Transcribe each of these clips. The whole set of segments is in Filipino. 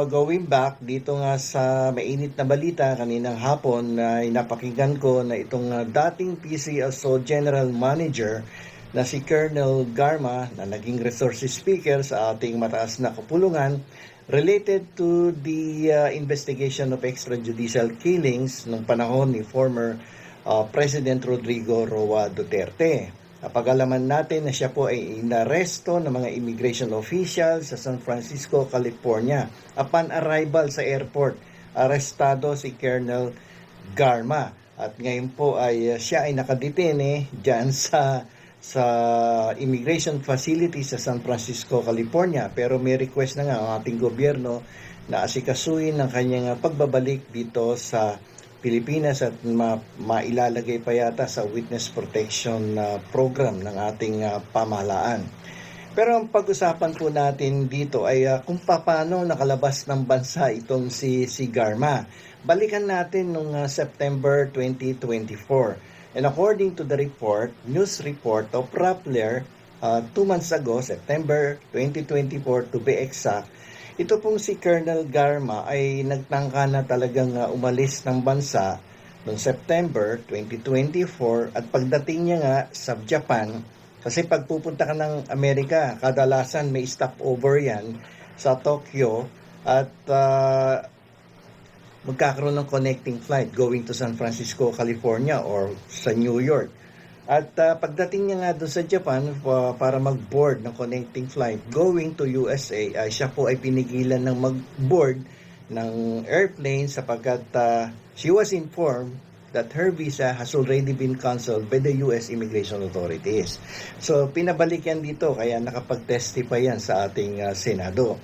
going back dito nga sa mainit na balita kaninang hapon na napakinggan ko na itong dating PCSO General Manager na si Colonel Garma na naging resources speaker sa ating mataas na kapulungan related to the investigation of extrajudicial killings nung panahon ni former President Rodrigo Roa Duterte. Napag-alaman natin na siya po ay inaresto ng mga immigration officials sa San Francisco, California. Upon arrival sa airport, arestado si Colonel Garma. At ngayon po ay siya ay nakadetene dyan sa immigration facility sa San Francisco, California. Pero may request na nga ang ating gobyerno na asikasuhin ng kanyang pagbabalik dito sa Pilipinas at mailalagay pa yata sa witness protection program ng ating pamahalaan. Pero ang pag-usapan po natin dito ay kung paano nakalabas ng bansa itong si Garma. Balikan natin noong September 2024. And according to the report, news report of Rappler 2 months ago, September 2024 to be exact, ito pong si Colonel Garma ay nagtangka na talagang umalis ng bansa noong September 2024 at pagdating niya nga sa Japan, kasi pagpupunta ka ng Amerika, kadalasan may stopover yan sa Tokyo at magkakaroon ng connecting flight going to San Francisco, California or sa New York. At pagdating niya nga doon sa Japan para mag-board ng connecting flight going to USA, siya po ay pinigilan ng mag-board ng airplane sapagkat she was informed that her visa has already been canceled by the US immigration authorities. So pinabalik yan dito kaya nakapag-testify yan sa ating Senado.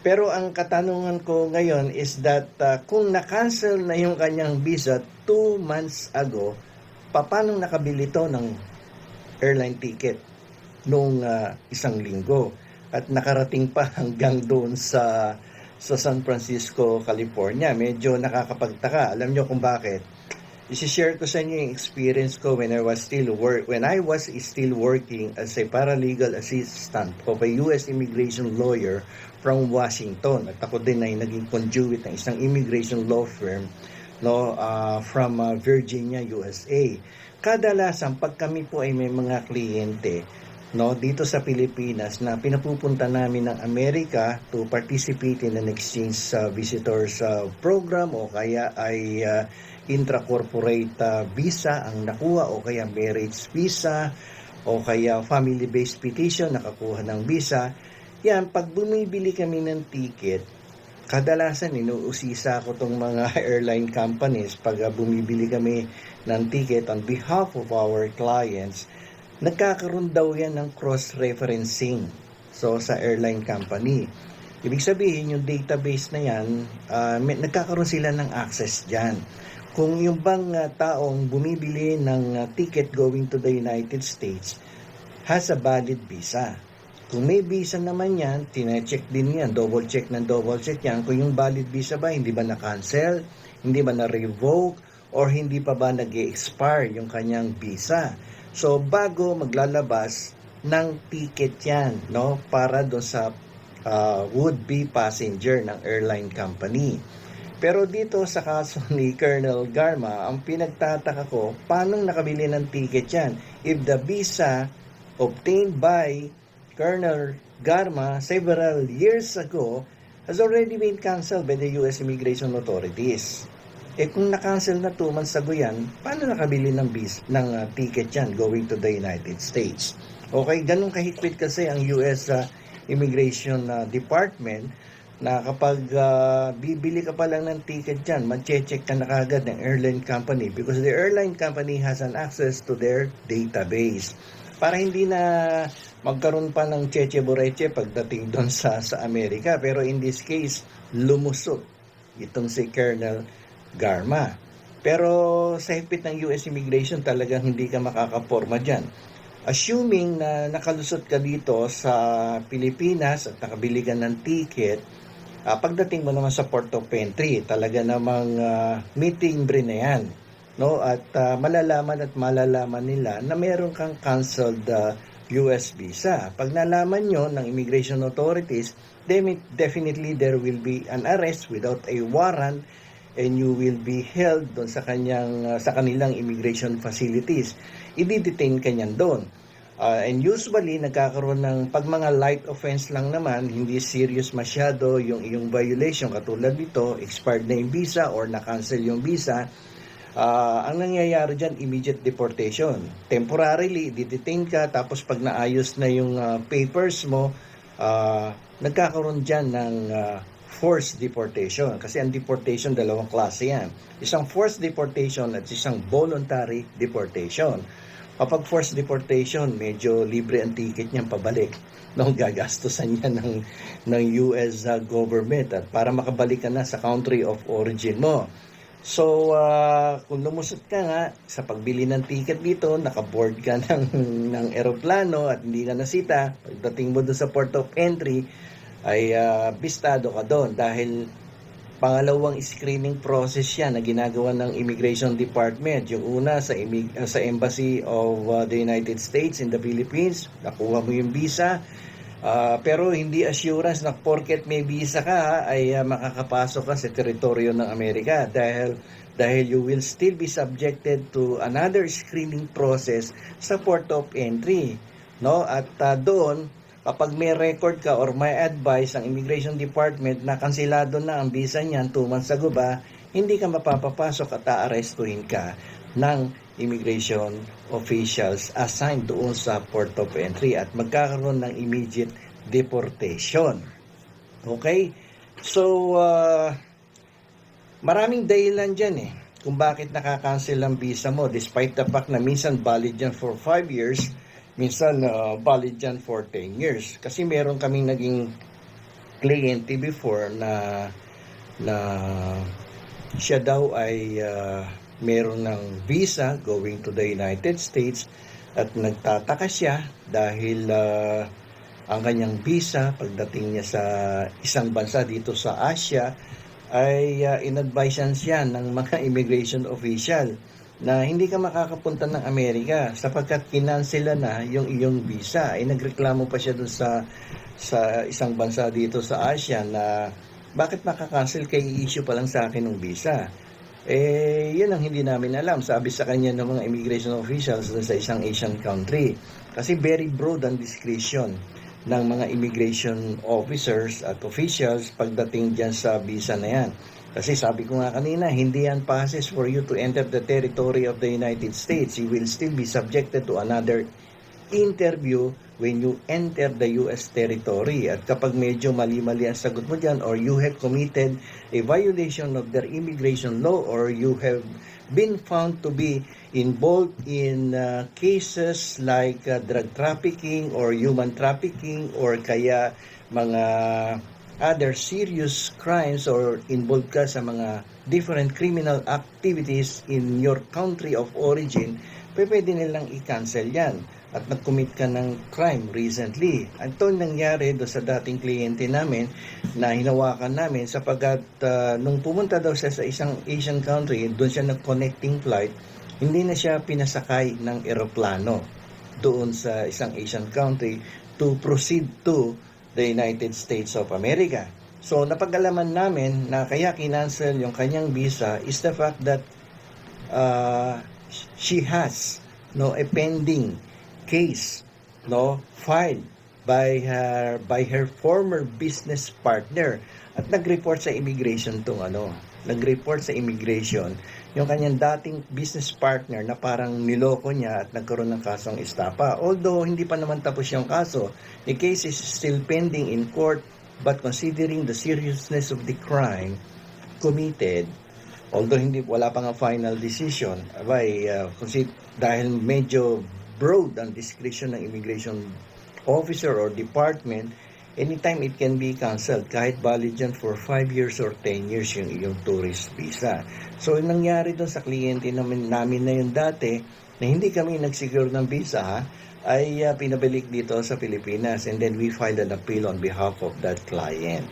Pero ang katanungan ko ngayon is that kung na-cancel na yung kanyang visa 2 months ago, paano nakabili to ng airline ticket noong 1 linggo at nakarating pa hanggang doon sa San Francisco, California? Medyo nakakapagtaka. Alam nyo kung bakit? I-share ko sa inyo yung experience ko when I was still working as a paralegal assistant of a US immigration lawyer from Washington. At ako din ay naging conduit ng isang immigration law firm from Virginia, USA. Kadalasan pag kami po ay may mga kliyente dito sa Pilipinas na pinapupunta namin ng Amerika to participate in an exchange visitors program o kaya ay intra-corporate visa ang nakuha o kaya marriage visa o kaya family-based petition nakakuha ng visa. Yan, pag bumibili kami ng ticket, kadalasan inuusisa ko tong mga airline companies pag bumibili kami ng ticket on behalf of our clients, nagkakaroon daw yan ng cross-referencing sa airline company. Ibig sabihin yung database na yan, nagkakaroon sila ng access dyan. Kung yung bang taong bumibili ng ticket going to the United States has a valid visa. Kung may visa naman yan, tine-check din yan, double check yan. Kung yung valid visa ba, hindi ba na-cancel, hindi ba na-revoke, or hindi pa ba nag-expire yung kanyang visa. So, bago maglalabas ng ticket yan, para doon sa would-be passenger ng airline company. Pero dito sa kaso ni Colonel Garma, ang pinagtataka ko, paano nakabili ng ticket yan? If the visa obtained by Colonel Garma several years ago has already been canceled by the US immigration authorities. Kung na-cancel na 2 months ago yan, paano nakabili ng ticket yan going to the United States? Okay, ganun kahigpit kasi ang US Immigration Department na kapag bibili ka pa lang ng ticket dyan, mag-check ka na kagad ng airline company because the airline company has an access to their database. Para hindi na magkaroon pa ng cheche boreche pagdating doon sa Amerika. Pero in this case, lumusot itong si Colonel Garma. Pero sa higpit ng US Immigration, talagang hindi ka makakaporma dyan. Assuming na nakalusot ka dito sa Pilipinas at nakabili ka ng ticket, pagdating mo naman sa port of entry, talaga namang meeting na yan. At malalaman nila na meron kang canceled US visa. Pag nalaman nyo ng immigration authorities, definitely there will be an arrest without a warrant and you will be held doon sa kanilang immigration facilities. I-detain ka niyan doon. And usually, nagkakaroon ng, pag mga light offense lang naman, hindi serious masyado yung iyong violation. Katulad nito, expired na yung visa or na-cancel yung visa. Ang nangyayari dyan, immediate deportation. Temporarily, detain ka, tapos pag naayos na yung papers mo, nagkakaroon dyan ng forced deportation. Kasi ang deportation, dalawang klase yan. Isang forced deportation at isang voluntary deportation. Kapag forced deportation, medyo libre ang ticket niyang pabalik. No, gagastusan niya ng US government at para makabalik ka na sa country of origin mo. So, kung lumusot ka nga sa pagbili ng ticket dito, nakaboard ka ng eroplano at hindi ka nasita, pagdating mo doon sa port of entry, ay bistado ka doon dahil pangalawang screening process yan na ginagawa ng Immigration Department. Yung una sa Embassy of the United States in the Philippines, nakuha mo yung visa. Pero hindi assurance na porket may visa ka ay makakapasok ka sa teritoryo ng Amerika dahil you will still be subjected to another screening process sa port of entry, no? At doon kapag may record ka or may advice ang Immigration Department na kansilado na ang visa niyan 2 months ago ba, hindi ka mapapapasok at aarestuhin ka ng immigration officials assigned doon sa port of entry at magkakaroon ng immediate deportation. Okay? So, maraming dahilan dyan kung bakit nakakancel ang visa mo despite the fact na minsan valid yan for 5 years, minsan valid yan for 10 years. Kasi meron kaming naging kliyente before na siya daw ay meron ng visa going to the United States at nagtataka siya dahil ang kanyang visa pagdating niya sa isang bansa dito sa Asia ay in-advisean siya ng mga immigration official na hindi ka makakapunta ng Amerika sapagkat kinansela na yung iyong visa. Ay nagreklamo pa siya doon sa isang bansa dito sa Asia na bakit makakancel kay i-issue pa lang sa akin ng visa. Yun ang hindi namin alam. Sabi sa kanya ng mga immigration officials sa isang Asian country. Kasi very broad ang discretion ng mga immigration officers at officials pagdating dyan sa visa na yan. Kasi sabi ko nga kanina, hindi yan passes for you to enter the territory of the United States. You will still be subjected to another interview when you enter the US territory. At kapag medyo mali-mali ang sagot mo dyan or you have committed a violation of their immigration law or you have been found to be involved in cases like drug trafficking or human trafficking or kaya mga other serious crimes or involved ka sa mga different criminal activities in your country of origin, pwede nilang i-cancel yan at nag-commit ka ng crime recently. Ito nangyari do sa dating kliyente namin na hinawakan namin sapagkat nung pumunta daw siya sa isang Asian country, doon siya nag-connecting flight, hindi na siya pinasakay ng eroplano doon sa isang Asian country to proceed to the United States of America. So napag-alaman namin na kaya kinancel yung kanyang visa is the fact that she has a pending case filed by her former business partner at nag-report sa immigration nag-report sa immigration yung kanyang dating business partner na parang niloko niya at nagkaroon ng kasong estapa. Although hindi pa naman tapos yung kaso, the case is still pending in court, but considering the seriousness of the crime committed, although wala pa nga final decision, dahil medyo broad ang discretion ng immigration officer or department, anytime it can be cancelled kahit valid yan for 5 years or 10 years yung iyong tourist visa. So nangyari doon sa kliyente namin na yun dati na hindi kami nagsecure ng visa ay pinabalik dito sa Pilipinas and then we filed an appeal on behalf of that client.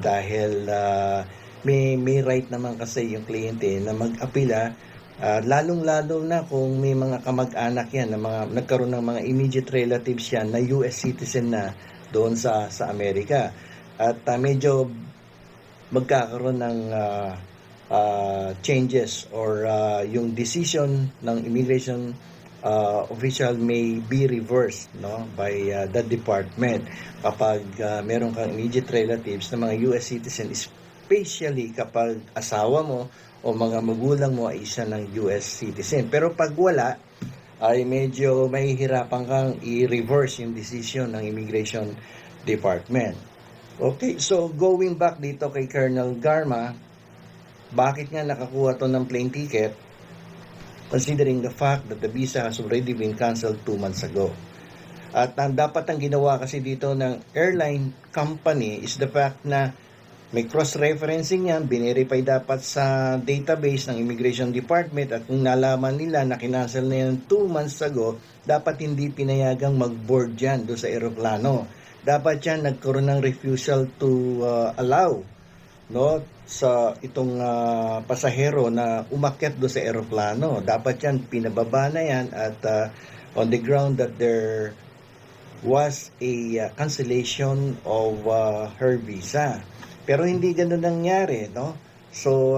Dahil may right naman kasi yung kliyente na mag-apila Lalong-lalo na kung may mga kamag-anak yan, na mga, nagkaroon ng mga immediate relatives yan na US citizen na doon sa Amerika. At medyo magkakaroon ng changes or yung decision ng immigration official may be reversed, no, by the department kapag meron kang immediate relatives na mga US citizen, especially kapag asawa mo o mga magulang mo ay isa ng US citizen. Pero pag wala, ay medyo mahihirapan kang i-reverse yung decision ng Immigration Department. Okay, so going back dito kay Colonel Garma, bakit nga nakakuha to ng plane ticket? Considering the fact that the visa has already been canceled 2 months ago. At dapat ang ginawa kasi dito ng airline company is the fact na may cross-referencing yan, binerify dapat sa database ng Immigration Department, at kung nalaman nila na kinancel na yan 2 months ago, dapat hindi pinayagang mag-board yan doon sa eroplano. Dapat yan nagkaroon ng refusal to allow, no, sa itong pasahero na umakyat doon sa eroplano. Dapat yan pinababa na yan at on the ground that there was a cancellation of her visa. Pero hindi ganoon nangyari, no? So,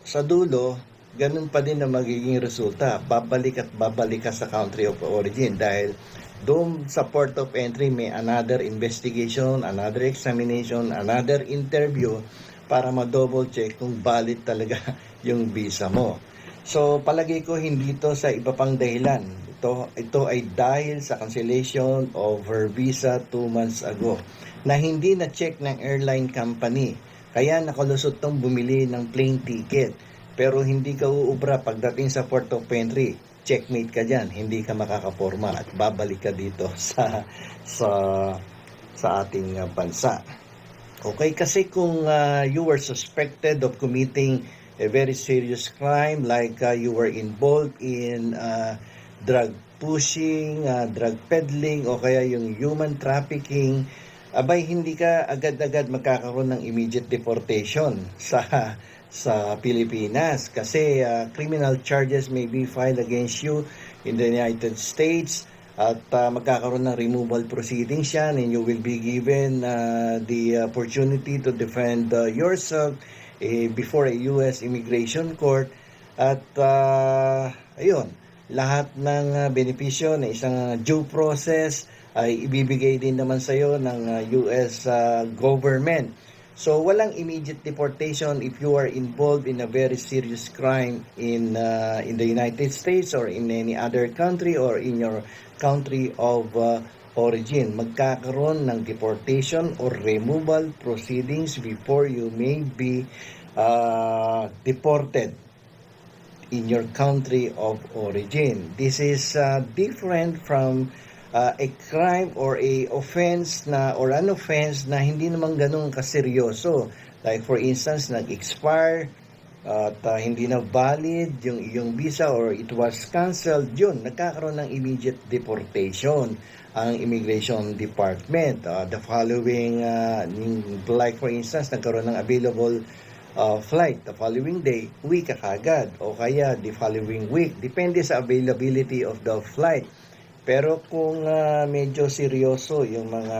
sa dulo, ganun pa din na magiging resulta. Babalik at babalik ka sa country of origin dahil doon sa port of entry may another investigation, another examination, another interview para ma-double check kung valid talaga yung visa mo. So, palagay ko hindi to sa iba pang dahilan. Ito ay dahil sa cancellation of her visa 2 months ago na hindi na-check ng airline company. Kaya nakalusot tong bumili ng plane ticket. Pero hindi ka uubra pagdating sa port of entry. Checkmate ka dyan. Hindi ka makakaporma at babalik ka dito sa ating bansa. Okay, kasi kung you were suspected of committing a very serious crime like you were involved in drug pushing, drug peddling, o kaya yung human trafficking, abay hindi ka agad-agad magkakaroon ng immediate deportation sa Pilipinas kasi criminal charges may be filed against you in the United States at magkakaroon ng removal proceedings yan, and you will be given the opportunity to defend yourself before a U.S. immigration court at ayun, lahat ng benepisyo na isang due process ay ibibigay din naman sa iyo ng US government. So walang immediate deportation if you are involved in a very serious crime in the United States or in any other country or in your country of origin. Magkakaroon ng deportation or removal proceedings before you may be deported in your country of origin. This is different from a crime or a offense na or an offense na hindi naman ganun kaseryoso. Like for instance, nag-expire at hindi na valid yung visa or it was canceled, yun, nagkakaroon ng immediate deportation ang Immigration Department. The following, like for instance, nagkaroon ng available flight the following day, uwi ka kagad o kaya the following week. Depende sa availability of the flight. Pero kung medyo seryoso yung mga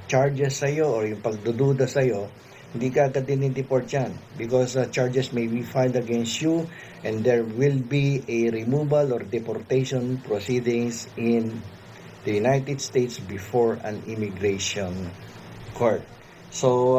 charges sa'yo or yung pagdududa sa'yo, hindi ka agad din-deport yan because charges may be filed against you and there will be a removal or deportation proceedings in the United States before an immigration court. So,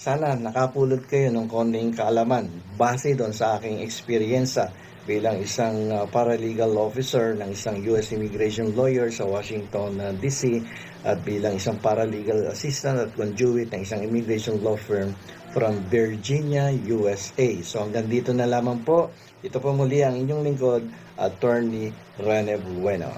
sana nakapulot kayo ng konting kaalaman base doon sa aking eksperyensa bilang isang paralegal officer ng isang U.S. immigration lawyer sa Washington, D.C. at bilang isang paralegal assistant at conduit ng isang immigration law firm from Virginia, USA. So hanggang dito na lamang po. Ito po muli ang inyong lingkod, Attorney Rene Bueno.